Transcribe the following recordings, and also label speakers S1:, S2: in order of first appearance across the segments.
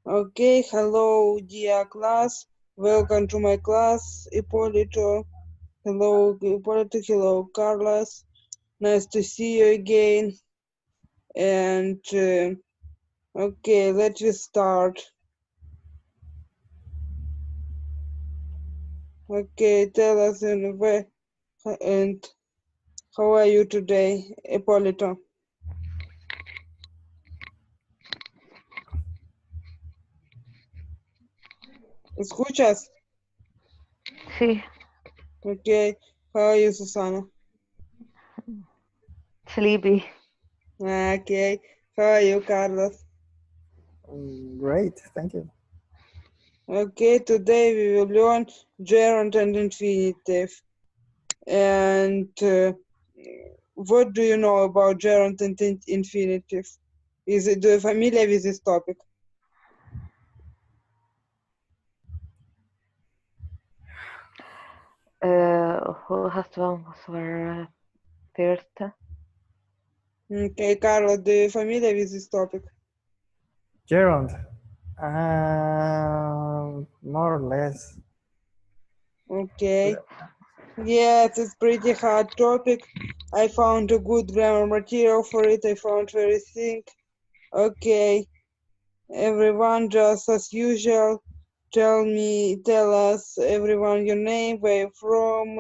S1: Okay, hello, dear class. Welcome to my class, Ippolito. Hello, Ippolito. Hello, Carlos. Nice to see you again. And okay, let's start. Okay, tell us in where and how are you today, Ippolito? ¿Escuchas?
S2: Sí,
S1: Okay, how are you, Susana?
S2: sleepy.
S1: Okay, how are you, Carlos?
S3: Great, thank you.
S1: Okay, today we will learn gerund and infinitive. And what do you know about gerund and infinitive? Do you familiar with this topic?
S2: Who has to answer first?
S1: Okay, Carlos, do you familiar with this topic?
S3: Gerund, more or less.
S1: Okay. Yes, it's pretty hard topic. I found a good grammar material for it. I found everything. Okay, everyone, just as usual, tell us, everyone, your name, where you're from,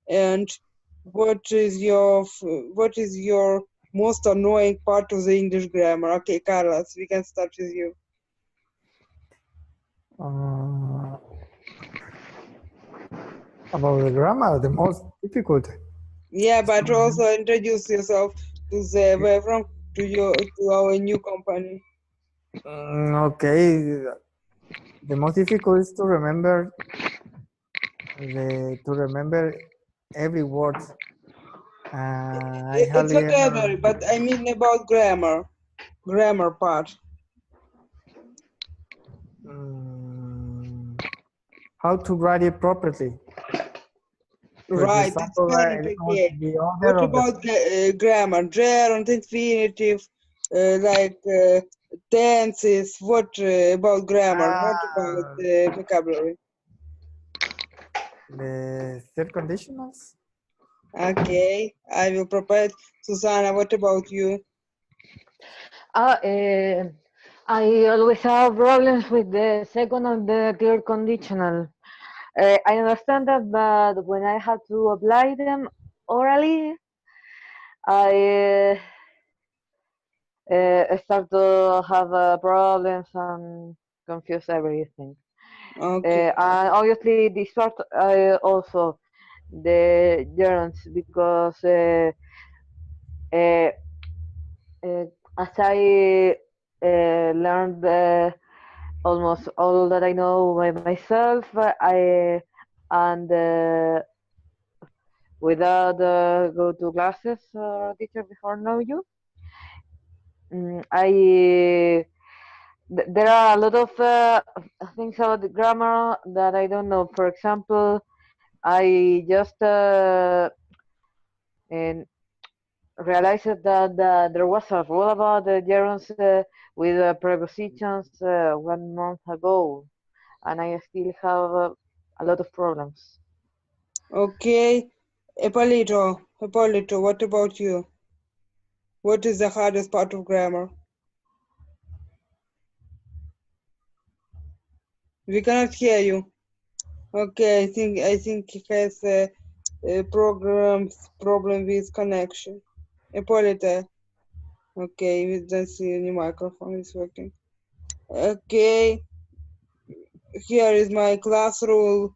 S1: and what is your most annoying part of the English grammar. Okay, Carlos, we can start with you.
S3: About the grammar, the most difficult.
S1: Yeah, but also introduce yourself to the where from to our new company.
S3: Okay, the most difficult is to remember every word. I
S1: It's
S3: hardly
S1: vocabulary,
S3: ever.
S1: but I mean about grammar part.
S3: How to write it properly. For
S1: Right, it's
S3: example,
S1: kind of okay.
S3: the order
S1: What
S3: of the.
S1: about grammar? Gerund, infinitive, like tenses. What about grammar? What about
S3: Ah,
S1: vocabulary?
S3: the third conditionals.
S1: Okay, I will prepare. Susanna, what about you?
S2: Uh, uh, I always have problems with the second and the third conditional. I understand that, but when I have to apply them orally, I start to have problems and confuse everything.
S1: Okay,
S2: And obviously, this part also the gerunds because uh, uh, as I learned almost all that I know by myself, I and without go to classes or teacher before know you. There are a lot of things about the grammar that I don't know. For example, I just and realized that there was a rule about the gerunds with prepositions 1 month ago, and I still have a lot of problems.
S1: okay. Ippolito, what about you? What is the hardest part of grammar? We cannot hear you. Okay, I think he has a problem with connection. Ippolito. Okay, we don't see any microphone is working. Okay, here is my class rule.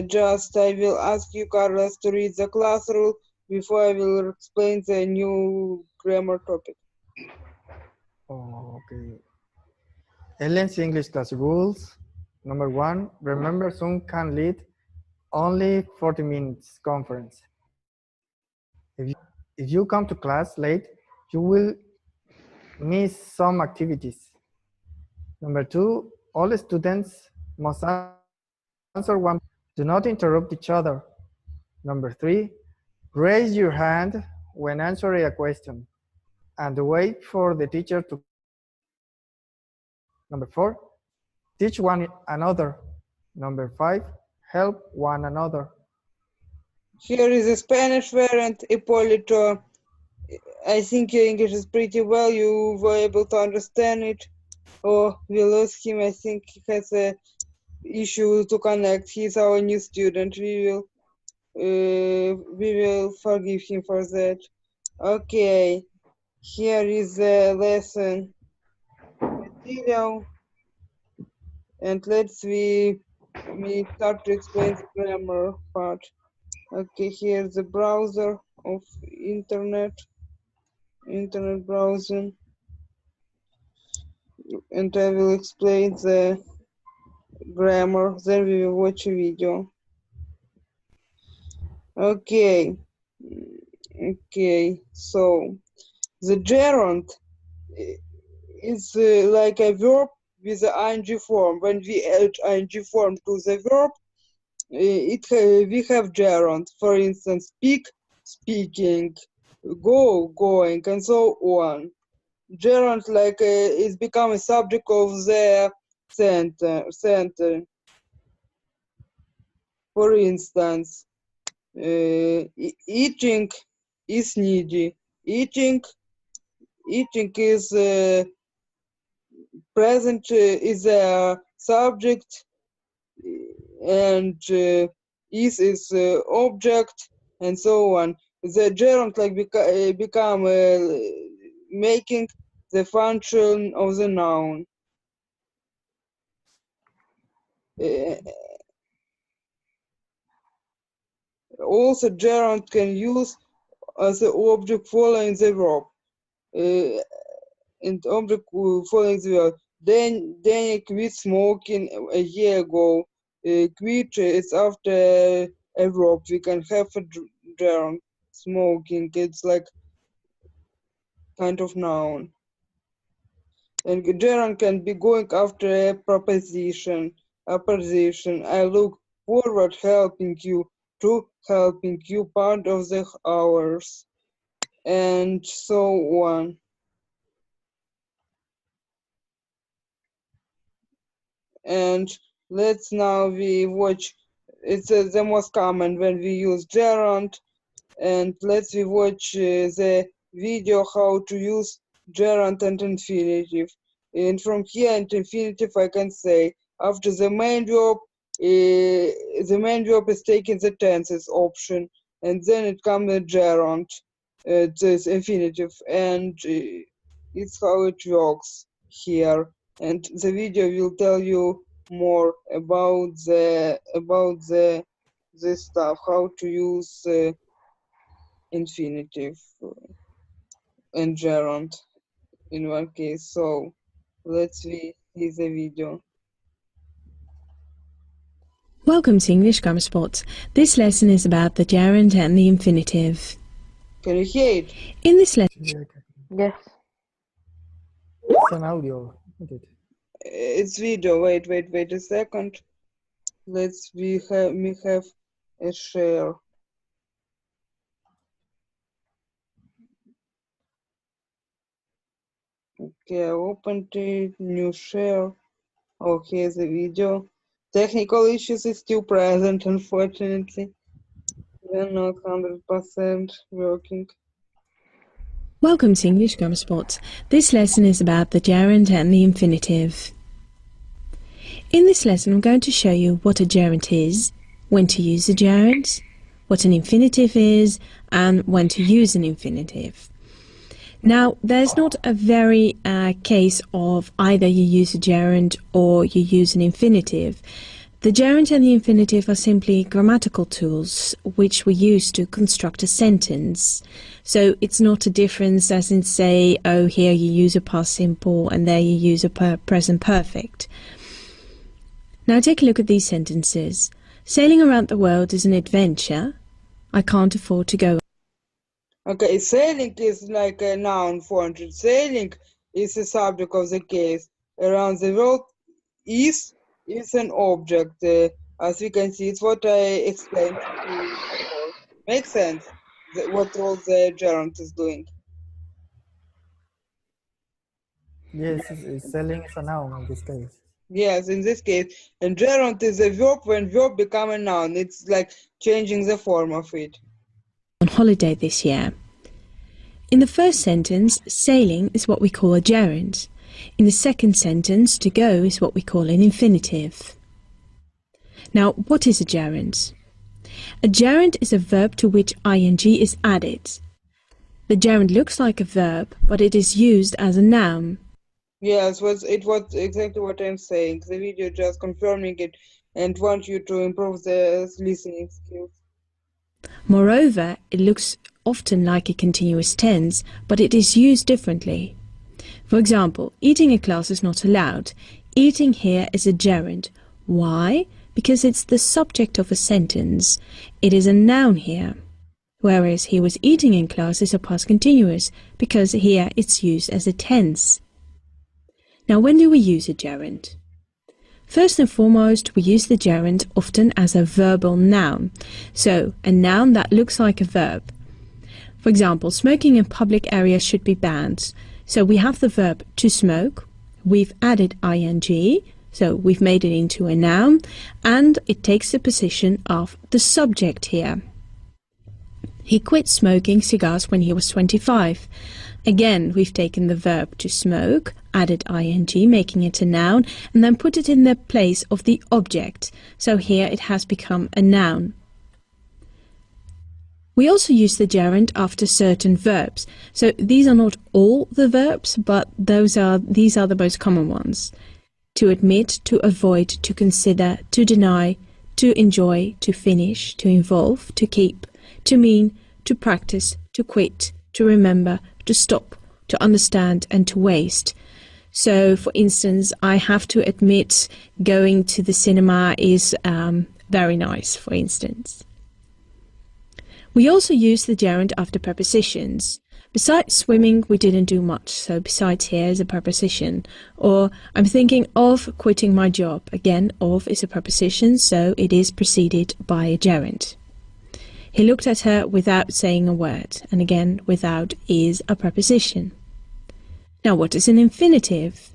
S1: Just I will ask you, Carlos, to read the class rule before I will explain the new grammar topic.
S3: Okay. Ellen's English class rules. Number 1, remember Zoom can lead only 40 minutes conference. If you come to class late, you will miss some activities. Number 2, all students must answer one. Do not interrupt each other. Number 3, raise your hand when answering a question and wait for the teacher to call you. Number 4, teach one another. Number 5, help one another.
S1: Here is a Spanish variant, Ippolito. I think your English is pretty well. You were able to understand it. Oh, we lost him. I think he has a issue to connect. He's our new student. We will forgive him for that. Okay, here is the lesson material, and me start to explain the grammar part. Okay, here's the browser of internet browsing, and I will explain the grammar, then we will watch a video. Okay, so the gerund is like a verb with an ing form. When we add ing form to the verb, we have gerund. For instance, speak, speaking, go, going, and so on. Gerund is become a subject of the sentence. For instance, eating is needy. Eating is present is a subject, and is object, and so on. The gerund become making the function of the noun. Also, gerund can use as an object following the verb. And object following the verb. Then quit smoking a year ago. Quit is after a verb. We can have a gerund. Smoking, it's like kind of noun. And gerund can be going after a proposition. I look forward helping you part of the hours, and so on. And let's now we watch. It's the most common when we use gerund, and let's we watch the video how to use gerund and infinitive. And from here in infinitive I can say after the main verb is taking the tenses option, and then it comes the gerund, this infinitive, and it's how it works here. And the video will tell you more about this stuff, how to use infinitive and gerund in one case. So let's see the video.
S4: Welcome to English Grammar Spot. This lesson is about the gerund and the infinitive.
S1: Can you hear it?
S4: In this lesson,
S2: Yes.
S3: It's an audio, isn't it?
S1: It's video. Wait a second. We have a share. Okay, I opened it, new share. Oh, here's the video. Technical issues is still present, unfortunately. They're not 100% working.
S4: welcome to English Grammar Spot. This lesson is about the gerund and the infinitive. In this lesson, I'm going to show you what a gerund is, when to use a gerund, what an infinitive is, and when to use an infinitive. Now, there's not a very case of either you use a gerund or you use an infinitive. The gerund and the infinitive are simply grammatical tools which we use to construct a sentence. So it's not a difference as in say, oh, here you use a past simple and there you use a present perfect. Now take a look at these sentences. Sailing around the world is an adventure. I can't afford to go.
S1: Okay, sailing is like a noun form. Sailing is the subject of the case. Around the world is an object. As we can see, it's what I explained before. Makes sense what all the gerund is doing.
S3: Yes, selling is a noun in this case.
S1: Yes, in this case. And gerund is a verb when verb become a noun. It's like changing the form of it.
S4: On holiday this year. In the first sentence, sailing is what we call a gerund. In the second sentence, to go is what we call an infinitive. Now, what is a gerund? A gerund is a verb to which ing is added. The gerund looks like a verb, but it is used as a noun.
S1: Yes, it was exactly what I'm saying. The video just confirming it and want you to improve the listening skills.
S4: Moreover, it looks often like a continuous tense, but it is used differently. For example, eating in class is not allowed. Eating here is a gerund. Why? Because it's the subject of a sentence. It is a noun here. Whereas he was eating in class is a past continuous, because here it's used as a tense. Now, when do we use a gerund? First and foremost, we use the gerund often as a verbal noun, so a noun that looks like a verb. For example, smoking in public areas should be banned. So we have the verb to smoke, we've added ing, so we've made it into a noun, and it takes the position of the subject here. He quit smoking cigars when he was 25. Again, we've taken the verb to smoke, added ing, making it a noun, and then put it in the place of the object. So here it has become a noun. We also use the gerund after certain verbs. So these are not all the verbs, but these are the most common ones. To admit, to avoid, to consider, to deny, to enjoy, to finish, to involve, to keep, to mean, to practice, to quit, to remember, to stop, to understand, and to waste. So, for instance, I have to admit going to the cinema is very nice, for instance. We also use the gerund after prepositions. Besides swimming, we didn't do much, so besides here is a preposition. Or, I'm thinking of quitting my job. Again, of is a preposition, so it is preceded by a gerund. He looked at her without saying a word, and again, without is a preposition. Now, what is an infinitive?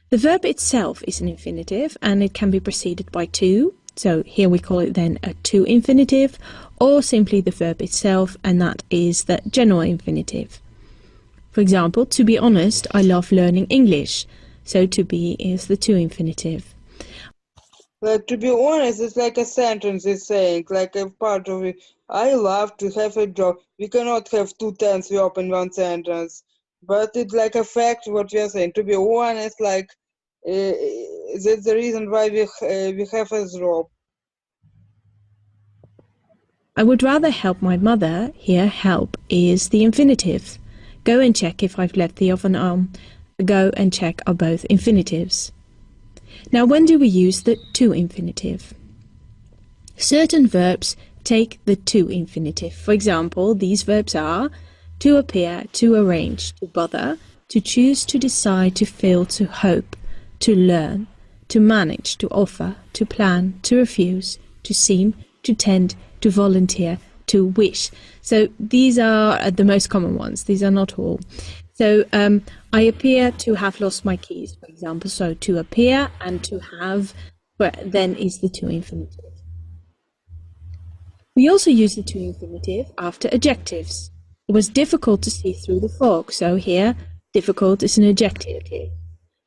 S4: The verb itself is an infinitive, and it can be preceded by to. So here we call it then a to infinitive, or simply the verb itself, and that is the general infinitive. For example, to be honest, I love learning English. So to be is the to infinitive.
S1: Like, to be honest, it's like a sentence is saying, like a part of it. I love to have a job. We cannot have two tense verb in one sentence. But it's like a fact what we are saying. To be honest, like, that's the reason why we have a verb.
S4: I would rather help my mother. Here, help is the infinitive. Go and check if I've left the oven on. Go and check are both infinitives. Now, when do we use the to infinitive? Certain verbs take the to infinitive. For example, these verbs are to appear, to arrange, to bother, to choose, to decide, to feel, to hope, to learn, to manage, to offer, to plan, to refuse, to seem, to tend, to volunteer, to wish. So these are the most common ones. These are not all. So I appear to have lost my keys, for example. So to appear and to have, then is the to infinitive. We also use the to infinitive after adjectives. It was difficult to see through the fog. So here, difficult is an adjective.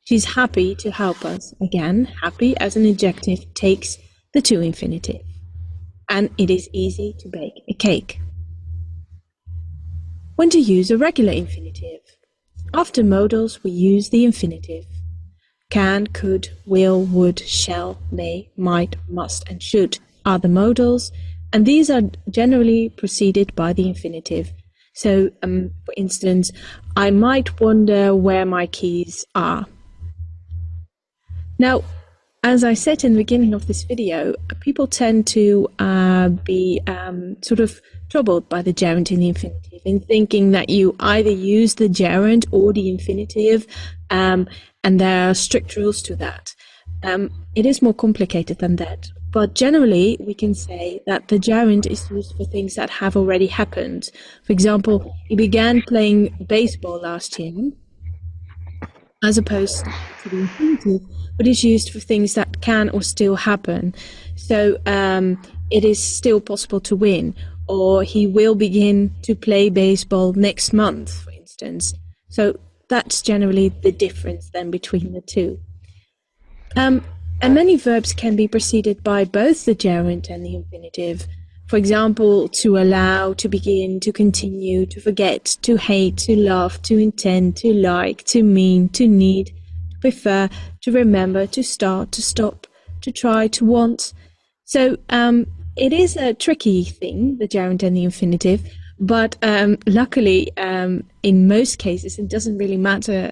S4: She's happy to help us. Again, happy as an adjective takes the to infinitive. And it is easy to bake a cake. When to use a regular infinitive? After modals, we use the infinitive. Can, could, will, would, shall, may, might, must, and should are the modals, and these are generally preceded by the infinitive. So, for instance, I might wonder where my keys are. Now, as I said in the beginning of this video, people tend to be sort of troubled by the gerund in the infinitive, in thinking that you either use the gerund or the infinitive, and there are strict rules to that. It is more complicated than that, but generally we can say that the gerund is used for things that have already happened. For example, he began playing baseball last year, as opposed to the infinitive, but is used for things that can or still happen. So it is still possible to win, or he will begin to play baseball next month, for instance. So that's generally the difference then between the two. And many verbs can be preceded by both the gerund and the infinitive. For example, to allow, to begin, to continue, to forget, to hate, to love, to intend, to like, to mean, to need, to prefer, to remember, to start, to stop, to try, to want. So it is a tricky thing, the gerund and the infinitive, but luckily, in most cases, it doesn't really matter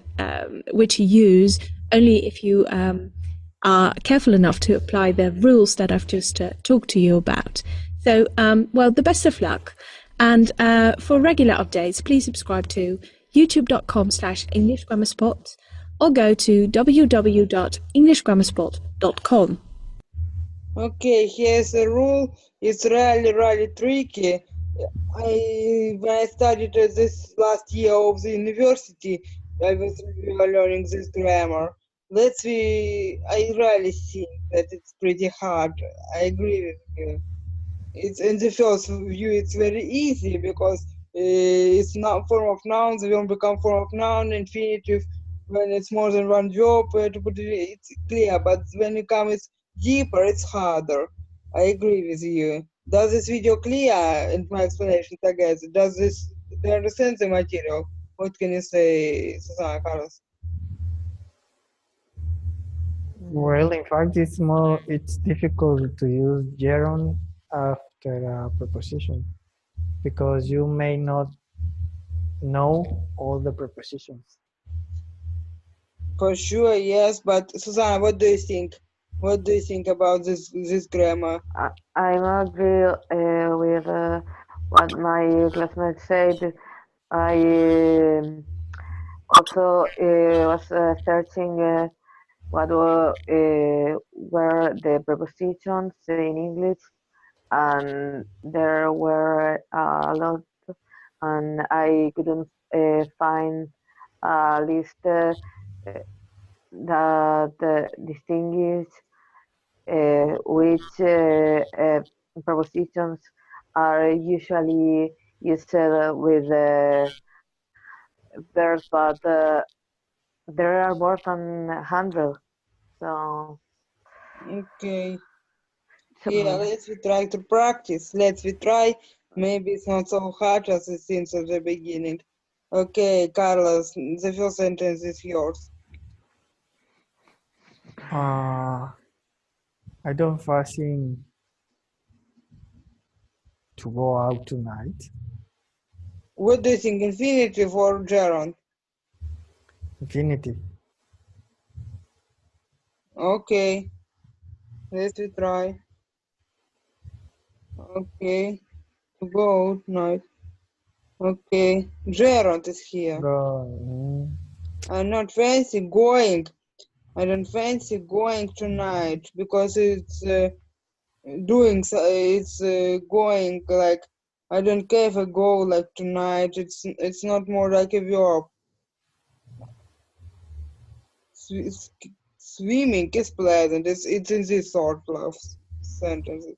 S4: which you use, only if you are careful enough to apply the rules that I've just talked to you about. So, well, the best of luck. And for regular updates, please subscribe to youtube.com/English Grammar Spot or go to www.englishgrammarspot.com.
S1: Okay, here's a rule. It's really tricky. When I studied this last year of the university, I was really learning this grammar. I really think that it's pretty hard. I agree with you. It's in the first view, it's very easy because it's not form of noun, the verb become form of noun, infinitive. When it's more than one verb, to put it's clear. But when you come it's deeper, it's harder. I agree with you. Does this video clear in my explanation, I guess? Do you understand the material? What can you say, Susana Carlos?
S3: Well, in fact, it's difficult to use gerund after a preposition because you may not know all the prepositions.
S1: For sure, yes. But Susana, what do you think? What do you think about this grammar?
S2: I'm agree with what my classmate said. I also was searching what were the prepositions in English, and there were a lot, and I couldn't find a list that distinguish which prepositions are usually used with verbs, but there are more than 100. So,
S1: Okay.
S2: so
S1: Yeah, let's we try to practice. Let's we try. Maybe it's not so hard as it seems at the beginning. Okay, Carlos, the first sentence is yours.
S3: I don't foresee to go out tonight.
S1: What do you think, infinitive or gerund?
S3: Infinitive.
S1: Okay, let's we try. Okay, to go out tonight. Okay, gerund is here.
S3: Go.
S1: I'm not fancy going. I don't fancy going tonight because it's doing so, it's going like I don't care if I go like tonight. It's not more like a verb. Swimming is pleasant. It's in this sort of sentences.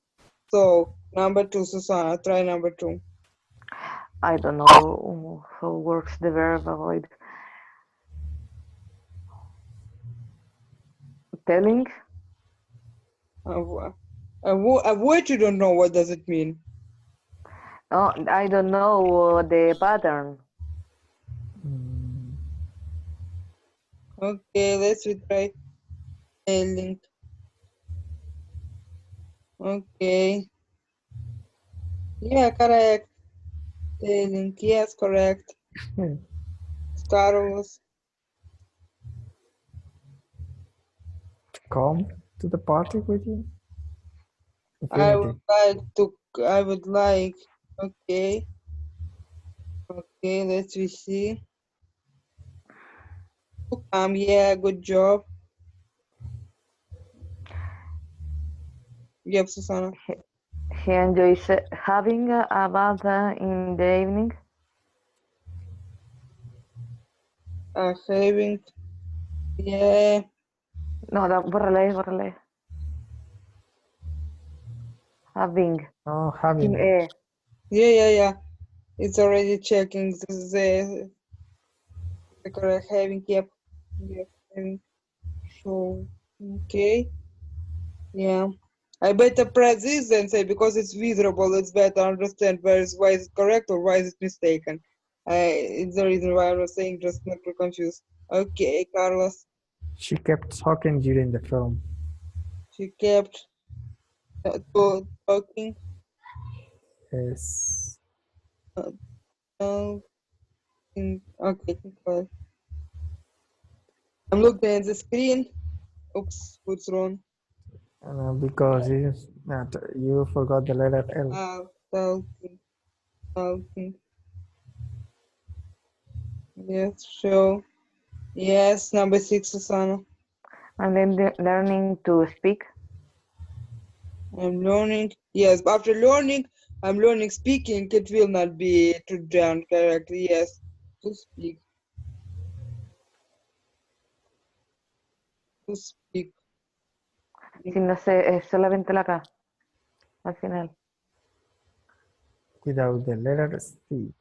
S1: So number two, Susana, try number two.
S2: I don't know how works the verb avoid. Telling?
S1: Avoid, you don't know what does it mean.
S2: Oh, I don't know the pattern.
S1: Okay, let's try telling. Okay. Yeah, correct. Telling. Yes, correct. Carlos.
S3: Come to the party with you.
S1: I would
S3: Infinitive.
S1: like to. I would like. Okay. Okay. Let's we see. Yeah. Good job. Yep, Susana.
S2: He enjoys having a bath in the evening.
S1: Having. Yeah.
S2: No, bórrale. Having.
S3: Oh, having.
S1: Yeah. It's already checking the correct having. Yep. Having. So, okay. Yeah. I better press this and say because it's visible, it's better understand why is it correct or why is it mistaken. It's the reason why I was saying, just not to confuse. Okay, Carlos.
S3: She kept talking during the film.
S1: She kept talking.
S3: Yes.
S1: Okay, well, I'm looking at the screen. Oops, what's wrong?
S3: Because you forgot the letter L.
S1: Talking. Yes, show. Yes, number 6, Susanna.
S2: And then learning to speak.
S1: I'm learning. Yes, after learning, I'm learning speaking. It will not be to drown correctly. Yes, to speak. To speak.
S2: Sin no sé, es solamente la K. Al final.
S3: Without the letter C.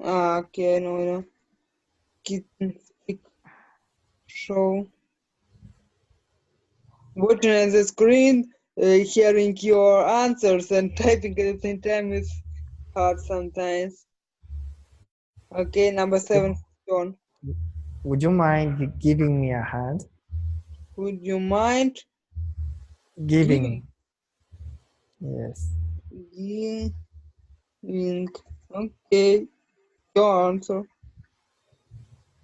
S1: Okay, no. Kitten, speak, show. Watching at the screen, hearing your answers and typing at the same time is hard sometimes. Okay, number 7, John.
S3: Would you mind giving me a hand?
S1: Would you mind
S3: Giving. Yes.
S1: giving? Okay, your answer.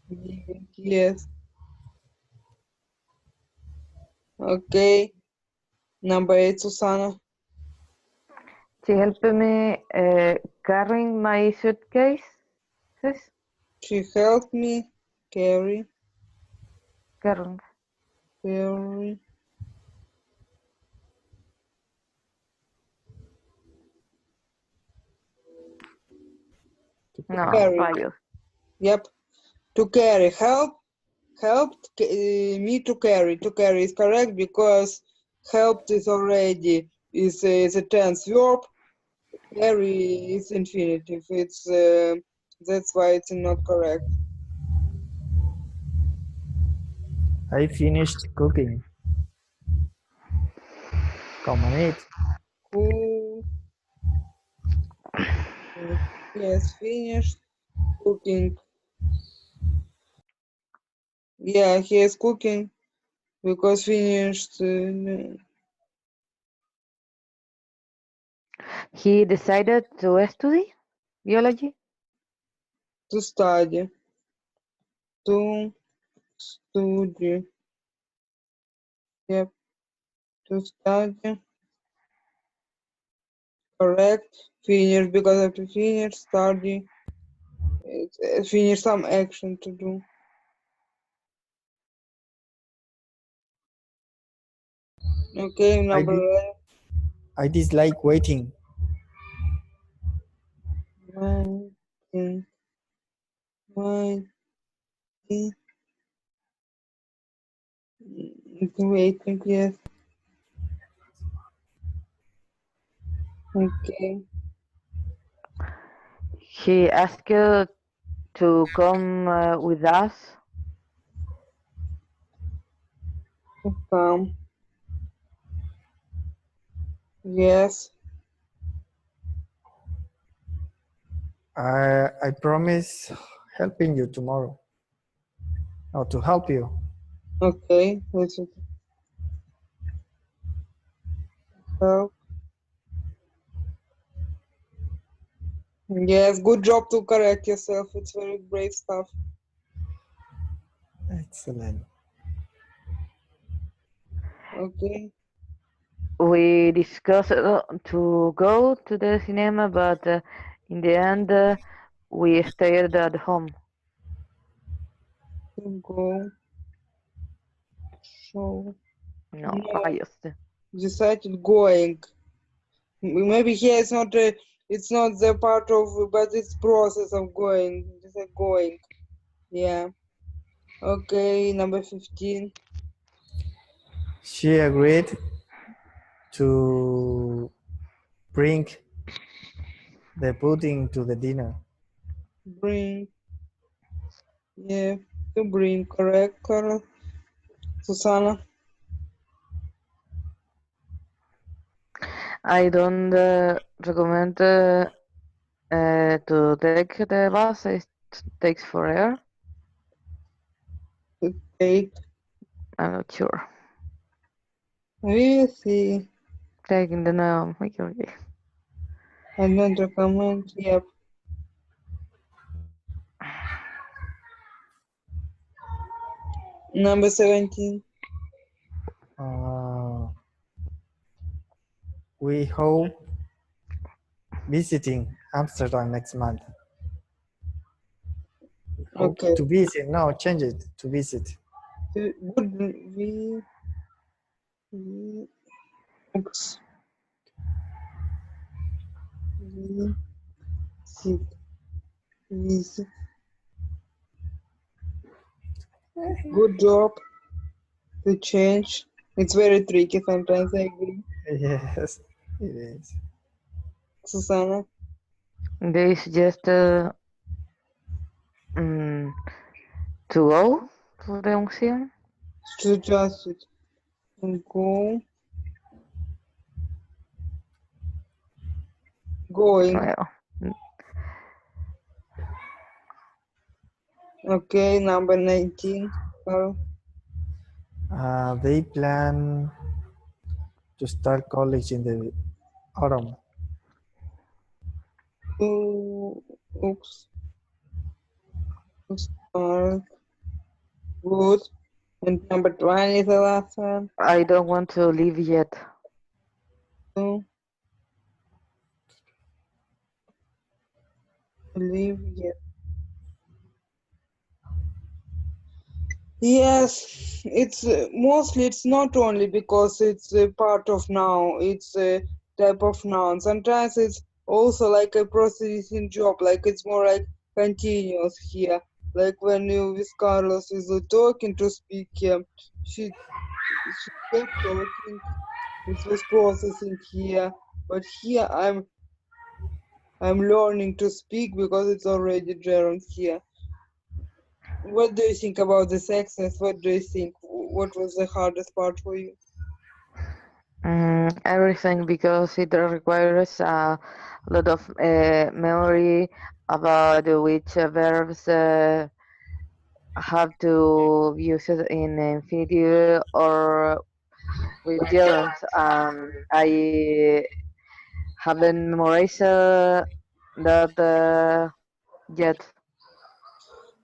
S1: Giving, yes. Okay, number 8, Susanna.
S2: She helped me carrying my suitcase.
S1: She helped me carry.
S2: Gerunds. No,
S1: Carry.
S2: rayos.
S1: Yep, to carry. Helped me to carry. To carry is correct because helped is already is a tense verb. Carry is infinitive. It's that's why it's not correct.
S3: I finished cooking. Come on, eat.
S1: Who? Yes, finished cooking. Yeah, he is cooking because finished.
S2: He decided to study biology.
S1: To study. To study. Yep. To study. Correct. Finish because after finish, study. Finish some action to do. Okay, number 11.
S3: I dislike waiting.
S1: Waiting, yes. Okay.
S2: He asked you to come with us.
S1: Come. Yes.
S3: I promise helping you tomorrow. Or to help you.
S1: Okay. Let's help. Yes, good job to correct yourself. It's very brave stuff.
S3: Excellent.
S1: Okay.
S2: We discussed to go to the cinema, but in the end, we stayed at home.
S1: To go. Show.
S2: No,
S1: No.
S2: rayos.
S1: Decided going. Maybe here it's not it's not the part of, but it's process of going. Just like going. Yeah. Okay, number 15.
S3: She agreed to bring the pudding to the dinner.
S1: Bring. Yeah, to bring, correct, Carla? Susanna?
S2: I don't recommend to take the bus. It takes forever.
S1: To take.
S2: I'm not sure.
S1: We see.
S2: Taking the no. Okay.
S1: I don't recommend. Yep. Number 17.
S3: We hope visiting Amsterdam next month. Hope
S1: Okay.
S3: to visit. No, change it to visit.
S1: Would we oops. Visit. Visit. Good job to change. It's very tricky sometimes, I agree.
S3: Yes, it is.
S1: Susanna?
S2: They suggest to go to the museum.
S1: Suggested. Go. Going.
S2: Well,
S1: Okay, number 19. Carl.
S3: They plan to start college in the autumn.
S1: Oops. Start. Good. And number 20 is the last one.
S2: I don't want to leave yet.
S1: So, leave yet. Yes, it's mostly it's not only because it's a part of noun, it's a type of noun. Sometimes it's also like a processing job, like it's more like continuous here. Like when you with Carlos is talking to speak here, she kept talking, it was processing here, but here I'm learning to speak because it's already gerund here. What do you think about this exercise? What do you think? What was the hardest part for you?
S2: Everything, because it requires a lot of memory about which verbs have to use it in infinitive or with gerunds. I haven't memorized that yet.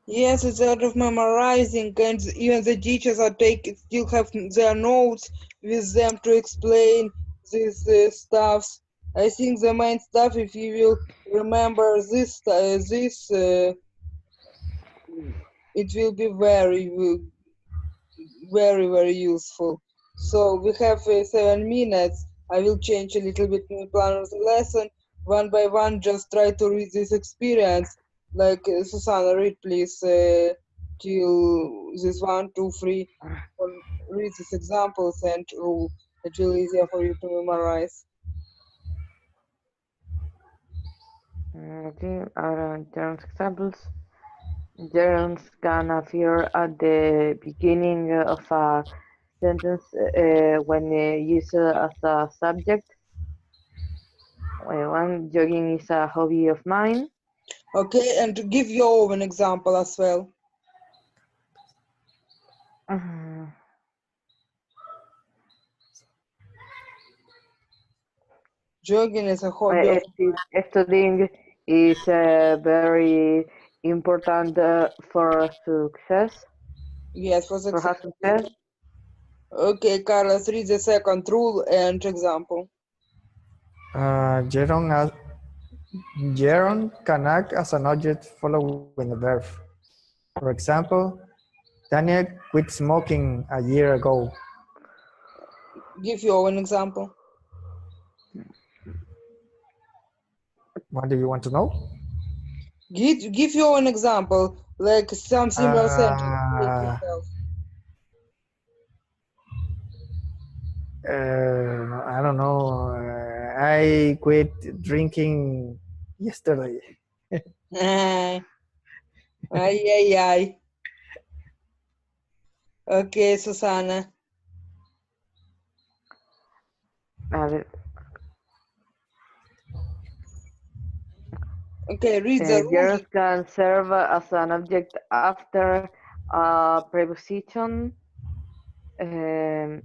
S1: Yes, it's a lot of memorizing, and even the teachers are still have their notes with them to explain these stuffs. I think the main stuff, if you will remember it will be very useful. So we have 7 minutes. I will change a little bit my plan of the lesson. One by one, just try to read this experience. Like Susanna, read please till this 1, 2, 3. Read these examples and rule. It will be easier for you to memorize.
S2: Okay, gerunds examples. Gerunds can appear at the beginning of a sentence when used as a subject. One, jogging is a hobby of mine.
S1: Okay, and to give your own example as well. Jogging is a hobby of
S2: Studying is very important for success.
S1: yes, for
S2: For
S1: success.
S2: her success.
S1: Okay, Carlos, read the second rule and example.
S3: Gerund can act as an object following a verb. For example, Daniel quit smoking a year ago.
S1: Give your own example.
S3: What do you want to know?
S1: Give your own example, like some similar sentence. Take
S3: Uh,
S1: yourself.
S3: I don't know. I quit drinking yesterday.
S1: Ay, ay, ay. Okay, Susana.
S2: ver,
S1: Okay, read the rule.
S2: gerunds can serve as an object after a preposition. Um,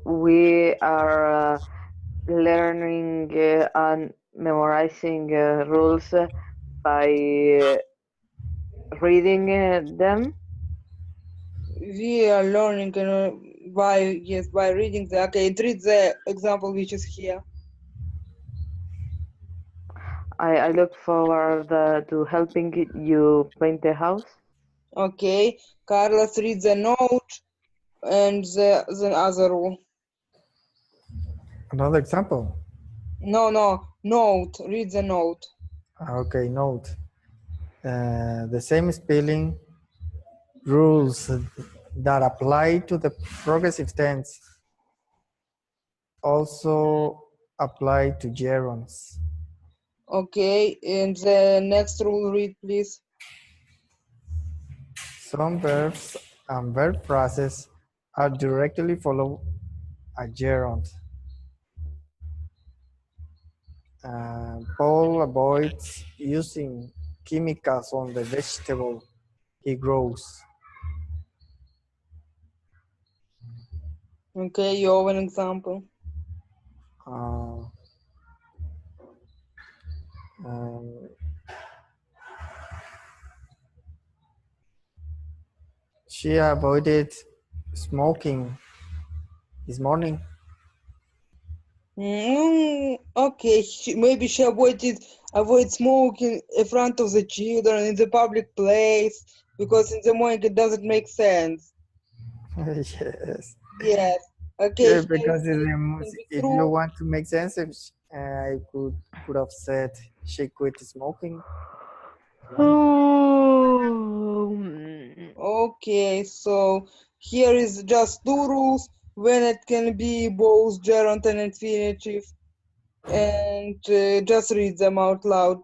S2: we are learning and memorizing rules by reading them.
S1: We are learning by reading the. Okay, read the example which is here.
S2: I look forward to helping you paint the house.
S1: Okay, Carlos, read the note and the other rule.
S3: Another example.
S1: No, note. Read the note.
S3: Okay, note. The same spelling rules that apply to the progressive tense also apply to gerunds.
S1: Okay, and the next rule, read please.
S3: Some verbs and verb phrases are directly follow a gerund. Paul avoids using chemicals on the vegetable he grows.
S1: Okay, you have an example.
S3: Uh, um, she avoided smoking this morning.
S1: Okay, maybe she avoid smoking in front of the children in the public place because in the morning it doesn't make sense.
S3: Yes.
S1: Yes. Okay,
S3: Yeah,
S1: here
S3: because
S1: is can be
S3: if you
S1: true.
S3: want to make sense, I could have said she quit smoking.
S1: Okay, so here is just two rules when it can be both gerund and infinitive, and just read them out loud.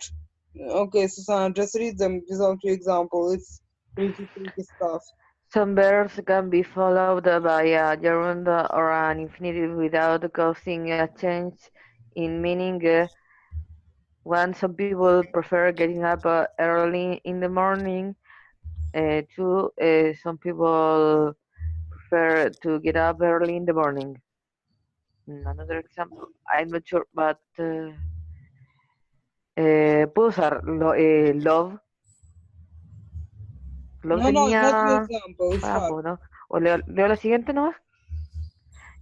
S1: Okay, Susanna, just read them without your example. It's pretty stuff.
S2: Some verbs can be followed by a gerund or an infinitive without causing a change in meaning. One, some people prefer getting up early in the morning. Two, some people prefer to get up early in the morning. Another example, I'm not sure, but puedo usar love. Love
S1: No, not your
S2: tenía
S1: example. It's hard.
S2: verbo, ¿no? O leo la siguiente nomás.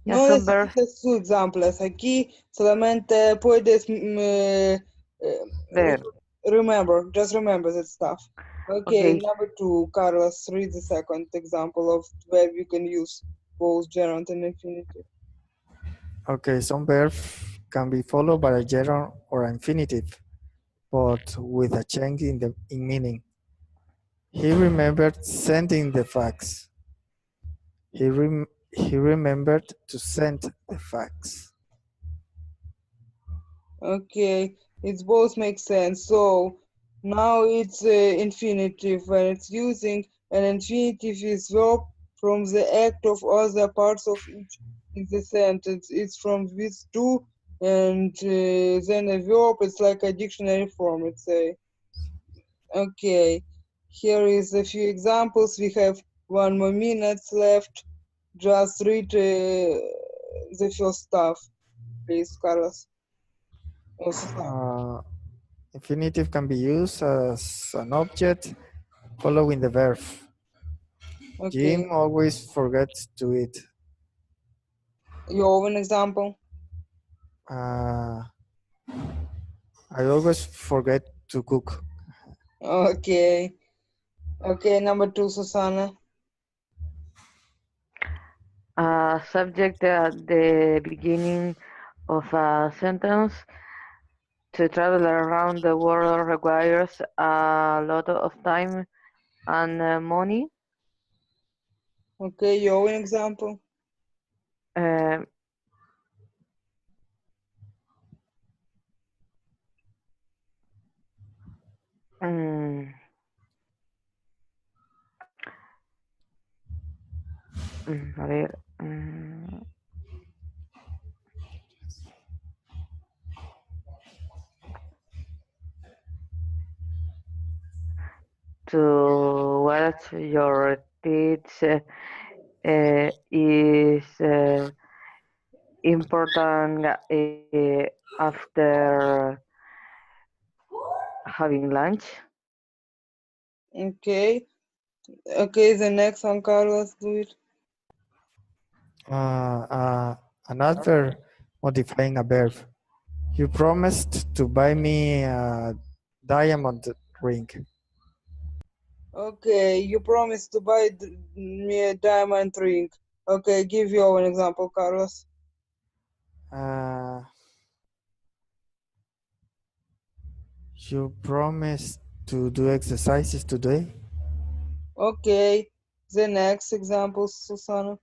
S2: Ya
S1: No
S2: son verbs,
S1: necesitas sus ejemplos. Aquí solamente puedes
S2: ver.
S1: remember, just remember that stuff. Okay,
S2: Okay,
S1: number two, Carlos, read the second example of where you can use both gerund and infinitive.
S3: Okay, some verbs can be followed by a gerund or infinitive, but with a change in meaning. He remembered sending the fax. He remembered to send the fax.
S1: Okay, it both make sense. So now it's infinitive when it's using an infinitive is verb from the act of other parts of each in the sentence. It's from with to and then a verb. It's like a dictionary form. It's a okay. Here is a few examples. We have 1 more minute left. Just read the first stuff, please, Carlos. Oh, Susanna.
S3: Infinitive can be used as an object following the verb.
S1: Okay.
S3: Jim always forgets to eat.
S1: You have an example?
S3: I always forget to cook.
S1: Okay. Okay, number two, Susanna.
S2: a subject at the beginning of a sentence. To travel around the world requires a lot of time. and money.
S1: Okay, your own example.
S2: Uh, mm, a ver. To watch your teeth is important after having lunch.
S1: Okay. Okay, the next one, Carlos, do it.
S3: An adverb modifying a verb. You promised to buy me a diamond ring.
S1: Okay, you promised to buy me a diamond ring. Okay, give your own example, Carlos.
S3: Uh, you promised to do exercises today.
S1: Okay, the next example, Susana.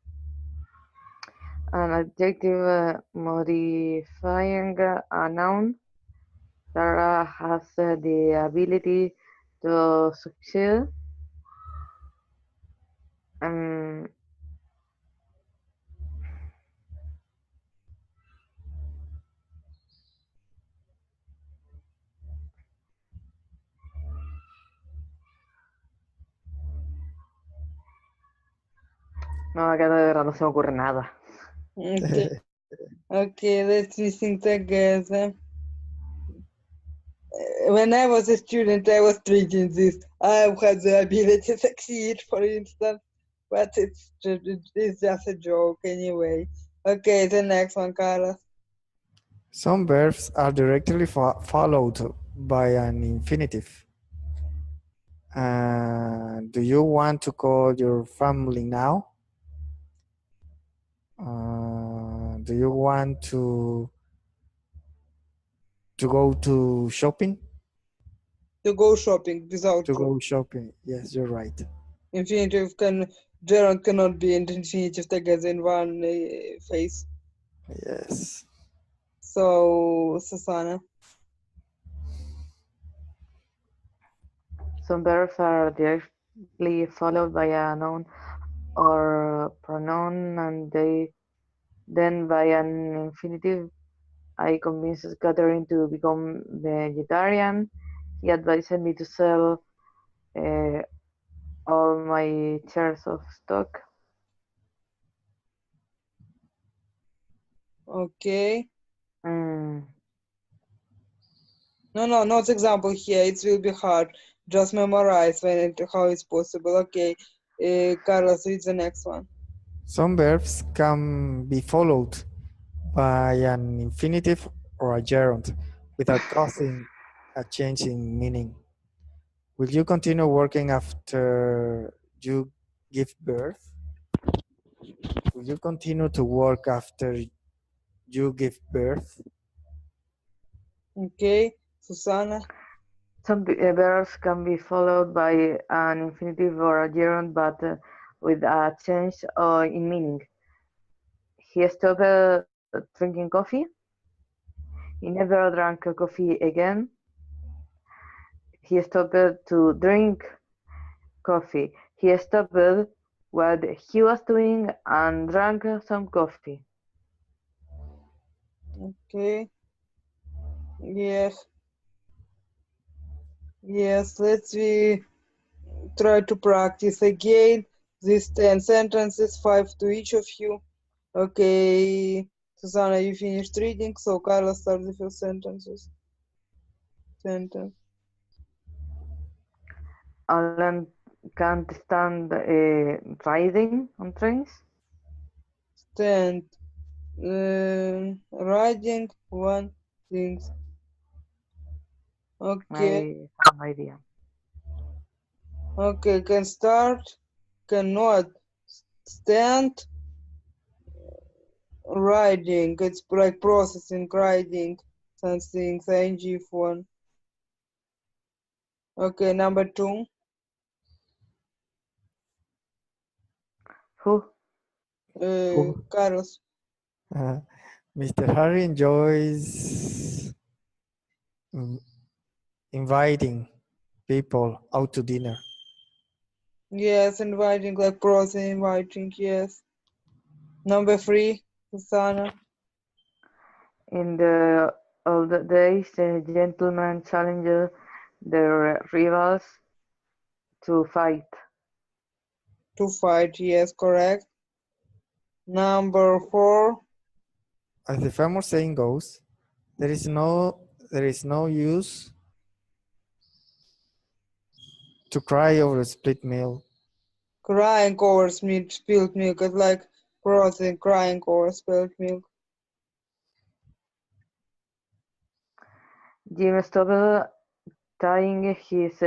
S2: An adjective modifying a noun. Sarah has the ability to succeed. Um, no, acá de verdad no se me ocurre nada.
S1: Okay, okay, let's listen together. When I was a student, I was thinking this. I had the ability to succeed, for instance, but it's just a joke anyway. Okay, the next one, Carlos.
S3: Some verbs are directly followed by an infinitive. Do you want to call your family now? Do you want to go to shopping?
S1: To go shopping without
S3: To
S1: to.
S3: go shopping. Yes, you're right.
S1: Infinitive gerund cannot be in infinitive together in one phase.
S3: Yes.
S1: So, Susana.
S2: Some verbs are directly followed by a noun or pronoun and then by an infinitive. I convinced Catherine to become vegetarian. He advised me to sell uh, all my shares of stock.
S1: Okay.
S2: Mm,
S1: No, not example here. It will be hard. Just memorize how it's possible. Okay. Carlos, read the next one.
S3: Some verbs can be followed by an infinitive or a gerund without causing a change in meaning. Will you continue working after you give birth? Will you continue to work after you give birth?
S1: Okay. Susana.
S2: some verbs can be followed by an infinitive or a gerund, but with a change in meaning. He stopped drinking coffee. He never drank coffee again. He stopped to drink coffee. He stopped what he was doing and drank some coffee.
S1: Okay. Yes. Yes. Let's try to practice again these 10 sentences, 5 to each of you. Okay. Susana, you finished reading, so Carlos start the first sentence.
S2: Alan can't stand riding on trains.
S1: Stand. Riding one things. Okay.
S2: I have no idea.
S1: Okay. Can start. Cannot stand riding. It's like processing riding something. ing one. Okay. Number 2.
S2: Who?
S3: Who?
S1: Carlos.
S3: Uh, Mr. Harry enjoys mm, inviting people out to dinner.
S1: Yes, inviting, like pros inviting, yes. Number 3, Susana.
S2: In the old days, the gentlemen challenged their rivals to fight.
S1: To fight, yes, correct. Number 4,
S3: As the famous saying goes, there is no use to cry over a split meal.
S1: crying over spilled milk. It's like pros and crying over spilled milk.
S2: Jim stopped tying his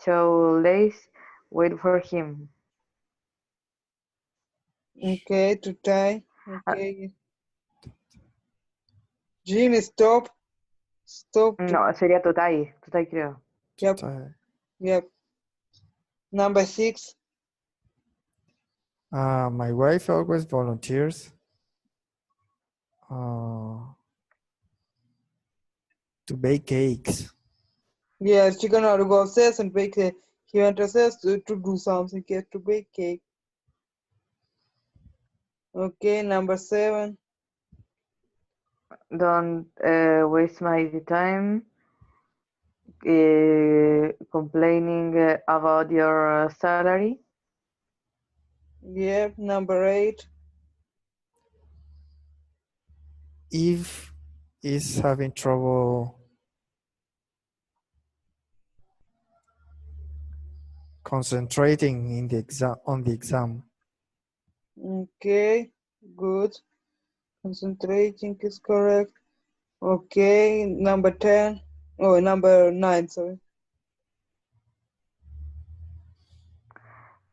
S2: shoelace. Wait for him.
S1: Okay, to tie.
S2: Uh,
S1: Okay. Jimmy, stop. Stop.
S2: no, sería to tie creo.
S1: Yep,
S3: Uh,
S1: yep. Number 6,
S3: my wife always volunteers to bake cakes.
S1: yes, she gonna go upstairs and bake cake. He went upstairs to do something, yes, to bake cake. Okay, number 7,
S2: Don't waste my time complaining about your salary.
S1: yep. Number 8,
S3: Eve is having trouble concentrating in the exam on the exam.
S1: okay, good. Concentrating is correct. Okay, number 10. Oh, number 9, sorry.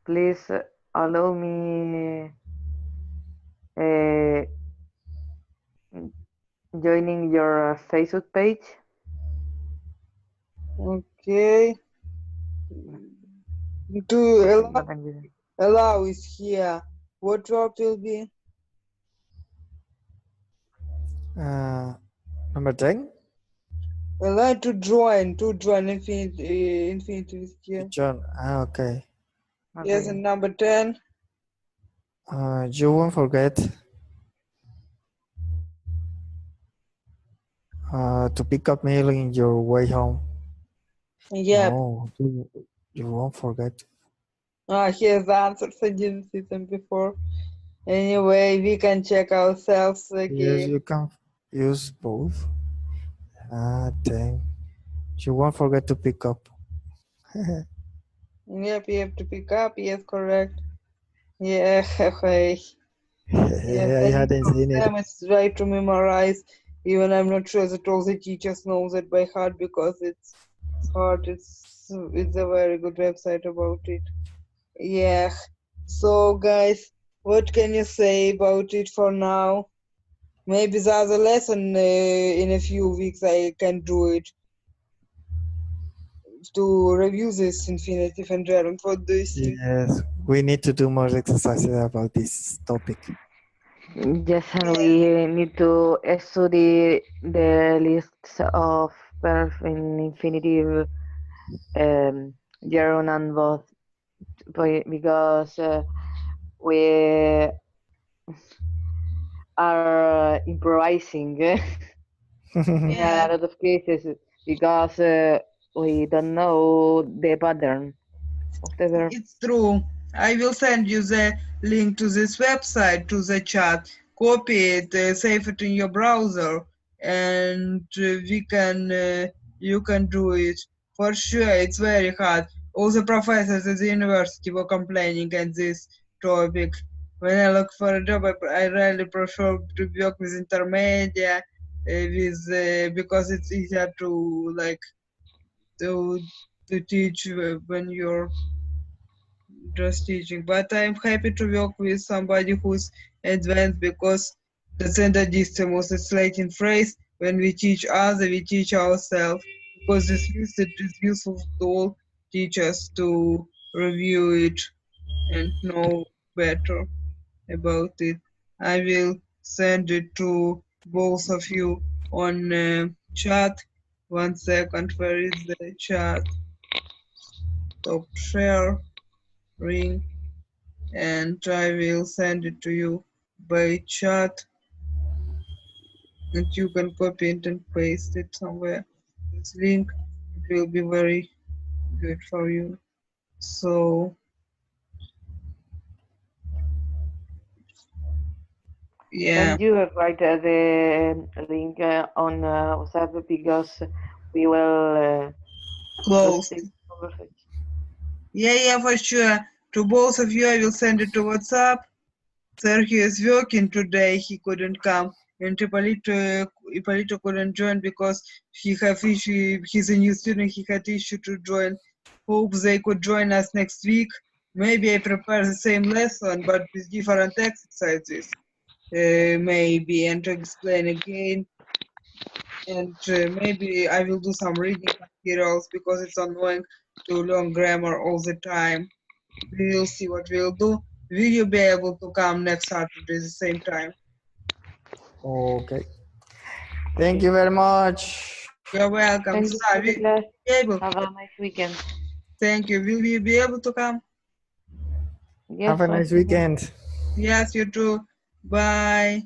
S2: Please allow me uh, joining your Facebook page.
S1: Okay. To allow is here. What verb will be?
S3: Number 10,
S1: Allow to join infinitive is here.
S3: John. Okay.
S1: Yes,
S2: Okay.
S1: and number 10.
S3: You won't forget to pick up meal in your way home.
S1: Yep.
S3: No, you won't forget.
S1: Here's the answer. I didn't see them before. Anyway, we can check ourselves
S3: Yes,
S1: again.
S3: you can use both. Dang. You won't forget to pick up.
S1: Yep, you have to pick up. Yes, correct. Yeah, hey. Yes,
S3: I
S1: I need
S3: hadn't seen it.
S1: them. It's right to memorize. Even I'm not sure that all the teachers know that by heart because it's hard. It's a very good website about it. Yeah. So guys, what can you say about it for now? Maybe the other lesson in a few weeks I can do it to review this infinitive and gerund. What do you think?
S3: Yes, we need to do more exercises about this topic.
S2: Yes, and we need to study the lists of verbs in infinitive, gerund and both, because we are improvising in
S1: Yeah,
S2: a lot of cases because we don't know the pattern of the verb.
S1: it's true. I will send you the link to this website to the chat. Copy it, save it in your browser, and you can do it. For sure, it's very hard. All the professors at the university were complaining at this topic. When I look for a job, I really prefer to work with intermedia, because it's easier to like to teach when you're just teaching. But I'm happy to work with somebody who's advanced because the standard system was a Latin phrase. When we teach others, we teach ourselves because this usage is useful to all teachers to review it and know better. about it. I will send it to both of you on chat. 1 second, where is the chat? Stop sharing, and I will send it to you by chat, and you can copy it and paste it somewhere. This link, it will be very good for you. So yeah,
S2: Can you write the link on WhatsApp because we will lose
S1: close.
S2: this conversation?
S1: Yeah, for sure. To both of you, I will send it to WhatsApp. Sergio is working today. He couldn't come. And Ippolito couldn't join because he have issue. He's a new student. He had issue to join. Hope they could join us next week. Maybe I prepare the same lesson, but with different exercises. Maybe, and to explain again. And maybe I will do some reading materials because it's annoying to learn grammar all the time. We will see what we'll do. Will you be able to come next Saturday at the same time?
S3: Okay. Thank you very much.
S1: You're welcome.
S2: Thank you for the class.
S1: Be able.
S2: Have a nice weekend.
S1: Thank you. Will you be able to come?
S2: Yes,
S3: Have a nice weekend.
S1: Yes, you too. Bye.